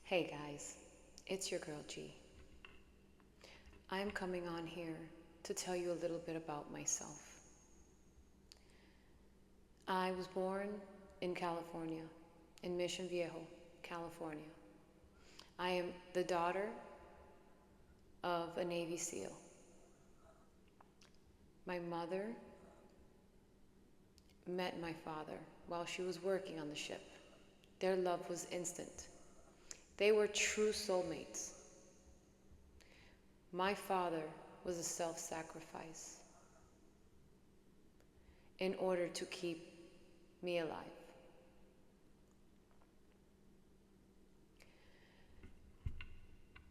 Hey guys, it's your girl G. I'm coming on here to tell you a little bit about myself. I was born in California, in Mission Viejo, California. I am the daughter of a Navy SEAL. My mother met my father while she was working on the ship. Their love was instant. They were true soulmates. My father was a self-sacrifice in order to keep me alive.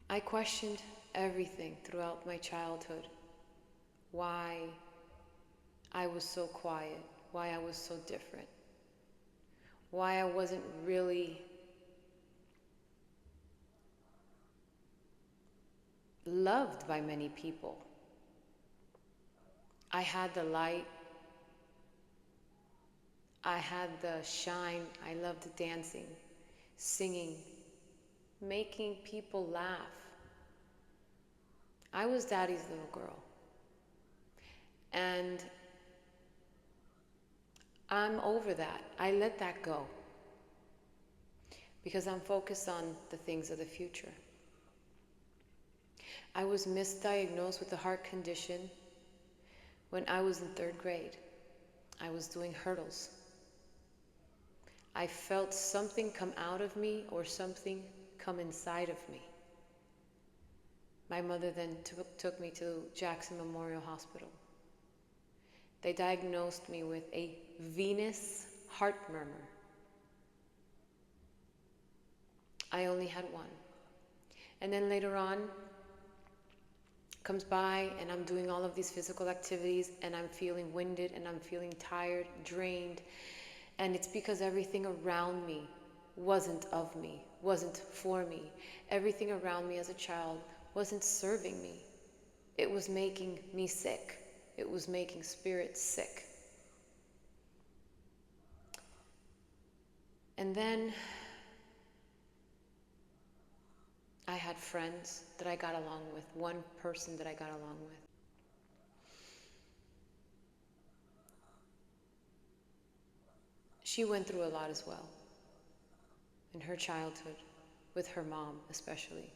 I questioned everything throughout my childhood. Why I was so quiet, why I was so different, why I wasn't really loved by many people. I had the light, I had the shine, I loved dancing, singing, making people laugh. I was daddy's little girl. And I'm over that. I let that go because I'm focused on the things of the future. I was misdiagnosed with a heart condition when I was in 3rd grade. I was doing hurdles. I felt something come out of me or something come inside of me. My mother then took me to Jackson Memorial Hospital. They diagnosed me with a venous heart murmur. I only had one. And then later on, comes by and I'm doing all of these physical activities and I'm feeling winded and I'm feeling tired, drained. And it's because everything around me wasn't of me, wasn't for me. Everything around me as a child wasn't serving me. It was making me sick. It was making spirit sick. And then I had friends that I got along with, one person that I got along with. She went through a lot as well in her childhood, with her mom especially.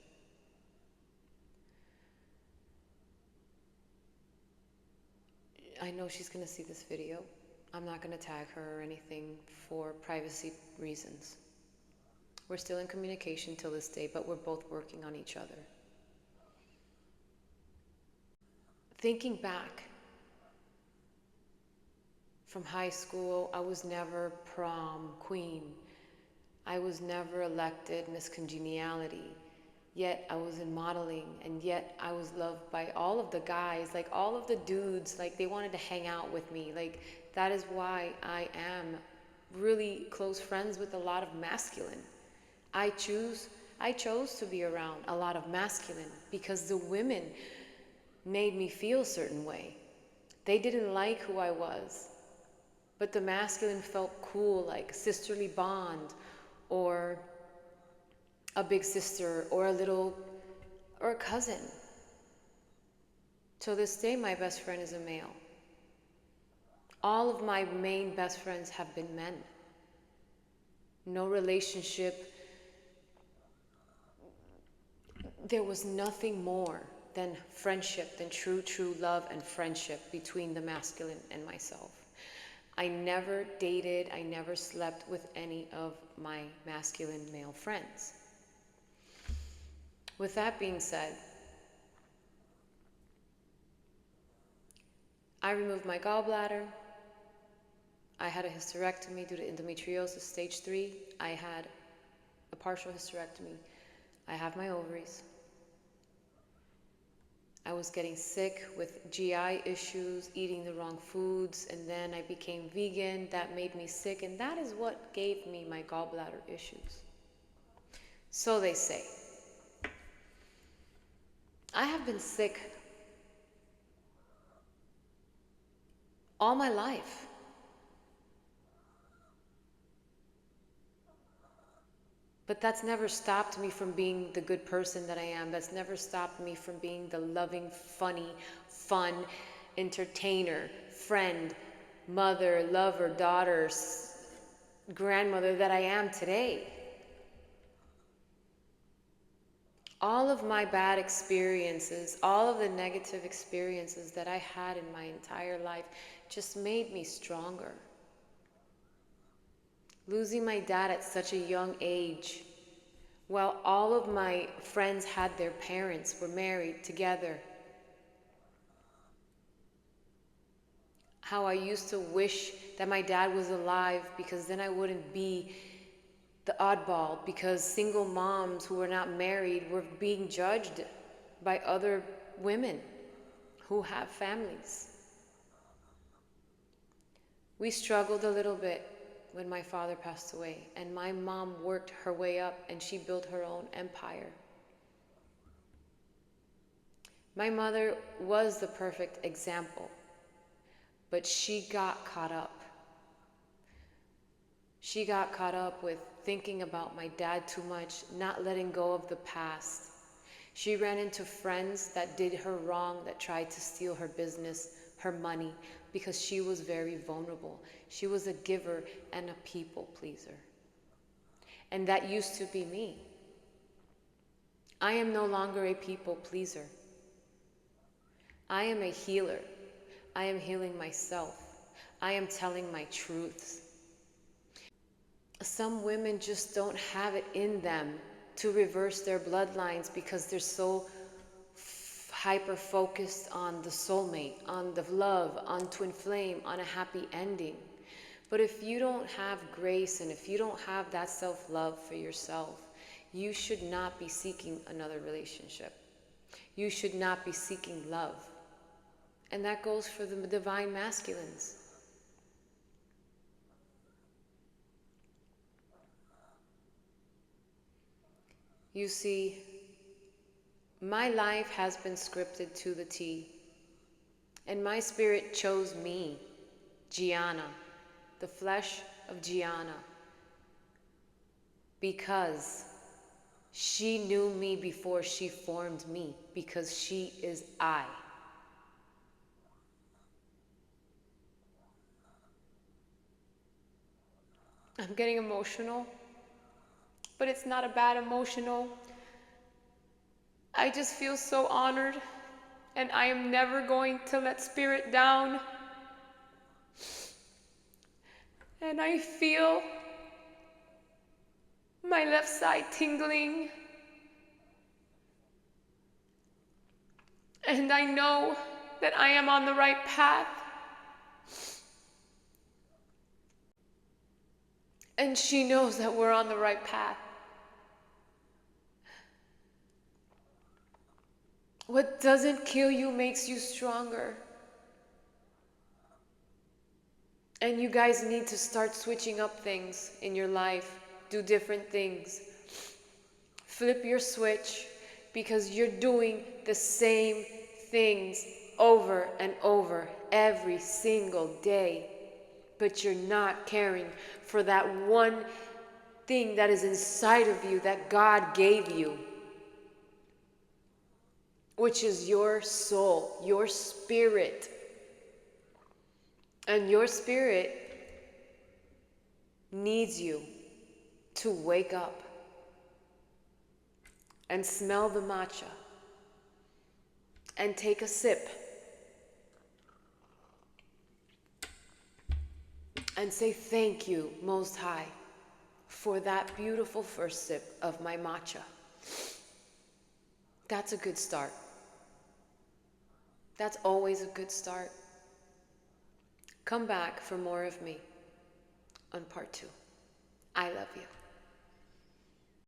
I know she's gonna see this video. I'm not gonna tag her or anything for privacy reasons. We're still in communication till this day, but we're both working on each other. Thinking back from high school, I was never prom queen. I was never elected Miss Congeniality. Yet I was in modeling, and yet I was loved by all of the guys, like all of the dudes, like they wanted to hang out with me. Like that is why I am really close friends with a lot of masculine. I chose to be around a lot of masculine because the women made me feel a certain way. They didn't like who I was, but the masculine felt cool, like sisterly bond, or a big sister, or a cousin. To this day, my best friend is a male. All of my main best friends have been men. No relationship. There was nothing more than friendship, than true love and friendship between the masculine and myself. I never dated, I never slept with any of my masculine male friends. With that being said, I removed my gallbladder. I had a hysterectomy due to endometriosis stage 3. I had a partial hysterectomy. I have my ovaries. I was getting sick with GI issues, eating the wrong foods, and then I became vegan. That made me sick, and that is what gave me my gallbladder issues. So they say. I have been sick all my life. But that's never stopped me from being the good person that I am. That's never stopped me from being the loving, funny, fun, entertainer, friend, mother, lover, daughter, grandmother that I am today. All of my bad experiences, all of the negative experiences that I had in my entire life just made me stronger. Losing my dad at such a young age, while all of my friends had their parents, were married together. How I used to wish that my dad was alive, because then I wouldn't be the oddball, because single moms who were not married were being judged by other women who have families. We struggled a little bit when my father passed away, and my mom worked her way up and she built her own empire. My mother was the perfect example, but she got caught up. She got caught up with thinking about my dad too much, not letting go of the past. She ran into friends that did her wrong, that tried to steal her business, her money, because she was very vulnerable. She was a giver and a people pleaser. And that used to be me. I am no longer a people pleaser. I am a healer. I am healing myself. I am telling my truths. Some women just don't have it in them to reverse their bloodlines because they're so hyper-focused on the soulmate, on the love, on twin flame, on a happy ending. But if you don't have grace and if you don't have that self-love for yourself, you should not be seeking another relationship. You should not be seeking love. And that goes for the divine masculines. You see, my life has been scripted to the T, and my spirit chose me, Gianna, the flesh of Gianna, because she knew me before she formed me, because she is I. I'm getting emotional, but it's not a bad emotional. I just feel so honored, and I am never going to let spirit down. And I feel my left side tingling. And I know that I am on the right path. And she knows that we're on the right path. What doesn't kill you makes you stronger. And you guys need to start switching up things in your life. Do different things. Flip your switch, because you're doing the same things over and over every single day. But you're not caring for that one thing that is inside of you that God gave you, which is your soul, your spirit. And your spirit needs you to wake up and smell the matcha and take a sip and say, thank you, Most High, for that beautiful first sip of my matcha. That's a good start. That's always a good start. Come back for more of me on part 2. I love you.